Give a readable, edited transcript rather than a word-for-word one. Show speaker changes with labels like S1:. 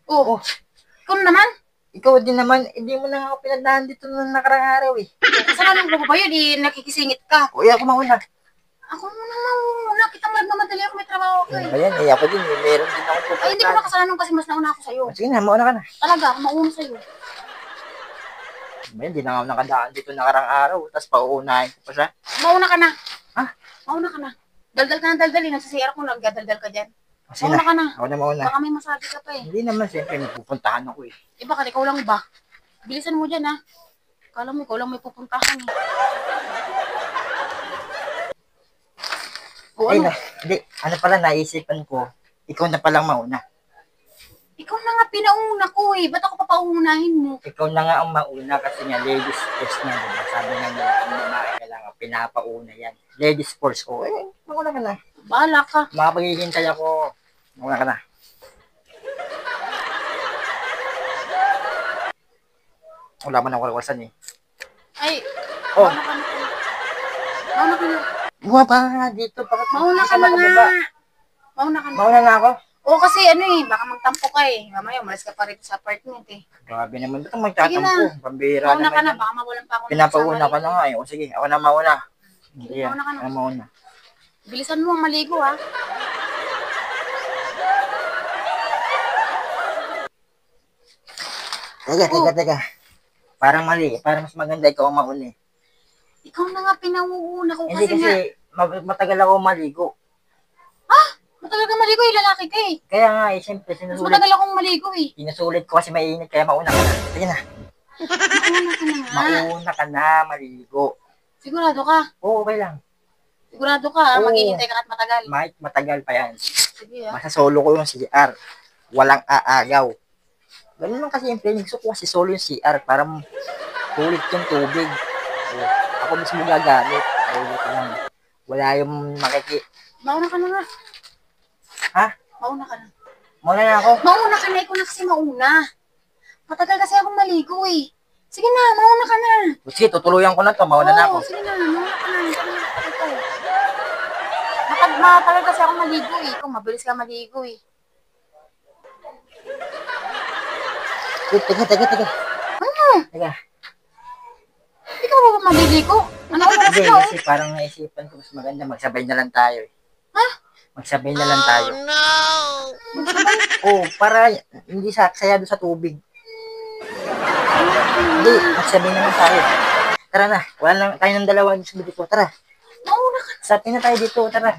S1: Oh,
S2: Oh,
S1: ikaw naman.
S2: ikaw din naman, hindi mo na ako pinagdaan dito nung nakarang araw eh.
S1: Kasalanan ko ba yun? Di nakikisingit ka.
S2: Kuya, ako mauna.
S1: Ako muna mauna. Kita mo nagmamadali ako. May trabaho ako
S2: Ano
S1: eh.
S2: ba yan? Eh, ako din eh. Meron din ako
S1: Ay, hindi ko
S2: pupuntahan.
S1: na kasalanan kasi mas nauna ako sa'yo.
S2: Sige na, mauna ka na.
S1: Talaga, ako mauna sa'yo.
S2: Ano ba yan? Hindi na ako nakadaan dito nakarang araw. Tapos pauunahin ko pa siya.
S1: Mauna ka na.
S2: Ha?
S1: Mauna ka na. Daldal ka na daldal. Nagsisiyar ko, nagdadaldal ka dyan.
S2: Sige
S1: Mauna ka na.
S2: Ako na mauna.
S1: Baka may masabi ka pa eh.
S2: Hindi naman, siyempre, may pupuntahan ako eh.
S1: Eh baka ikaw lang ba? Bilisan mo dyan ha. Kala mo ikaw lang may pupuntahan eh. O
S2: Ay,
S1: ano?
S2: hindi. Ano pala, naisipan ko. Ikaw na palang mauna.
S1: Ikaw na nga pinauna ko eh. Ba't ako papaunahin mo?
S2: Ikaw na nga ang mauna kasi nga ladies first na, diba? Sabi nga nila, ang babae kailangan pinapauna yan. Ladies first ko. Eh, mauna ka na.
S1: Bahala ka.
S2: Makapaghihintay ako. Mauna ka na. Wala man ako kalwasan eh.
S1: Ay,
S2: Oh,
S1: mauna ka na. Mauna ka na.
S2: buha pa nga dito. Bakit
S1: Mauna
S2: hindi
S1: ka na
S2: makababa?
S1: nga. Mauna ka na.
S2: Mauna na ako.
S1: Oo kasi ano eh, baka magtampo ka eh. Mamaya, umalis ka pa rito sa apartment eh.
S2: Grabe naman. Ba't ang
S1: Sige
S2: magtatampo? Pambira
S1: Mauna ka
S2: naman
S1: na,
S2: yan.
S1: baka mawalan pa ako.
S2: Pinapauna ka na nga eh. O sige, ako na mauna. Hindi yan.
S1: Mauna ka na.
S2: Ako mauna.
S1: Bilisan mo ang maligo ha.
S2: Teka. Parang mali. Parang mas maganda ikaw ang mauna eh.
S1: Ikaw na nga pinauuna ko
S2: Hindi
S1: kasi nga.
S2: kasi matagal ako maligo.
S1: Matagal ka maligo eh, lalaki ka eh.
S2: Kaya nga eh, siyempre,
S1: Mas matagal akong maligo eh.
S2: sinusulit ko kasi mainit kaya mauna ka na. Sige na.
S1: Mauna ka na nga.
S2: Mauna ka na, maligo.
S1: Sigurado ka.
S2: Oo, okay lang.
S1: Sigurado ka ha,
S2: Oo.
S1: maghihintay ka at matagal.
S2: Kahit matagal pa yan.
S1: Sige ha.
S2: Basta solo ko yung CR. Walang aagaw. Ganun lang kasi yung planning. Gusto ko kasi solo yung CR para kulit yung tubig. So, ako mismo gagamit. Ayun ko lang. Wala yung
S1: Mauna ka na nga.
S2: Ha?
S1: Mauna ka na.
S2: Mauna na ako.
S1: Mauna ka na, ikaw na kasi mauna. Matagal kasi akong maligo eh. Sige na, mauna ka na.
S2: Sige, tutuluyan ko na to. Mauna na ako.
S1: Oo, sige na, mauna ka na. Ito. Matagal kasi akong maligo eh. Ikaw, mabilis ka maligo eh.
S2: Teka.
S1: Ano?
S2: Teka.
S1: Ikaw ba maliligo? Ano oras
S2: Hindi,
S1: ka
S2: kasi parang naisipan ko mas maganda. Magsabay na lang tayo eh.
S1: Ha?
S2: Magsabay na lang tayo. Oh, para hindi saya doon sa tubig. Hindi, magsabay na lang tayo. Tara na, wala lang tayo ng dalawa sa dito. Tara,
S1: Mauna ka.
S2: sapin na tayo dito, tara.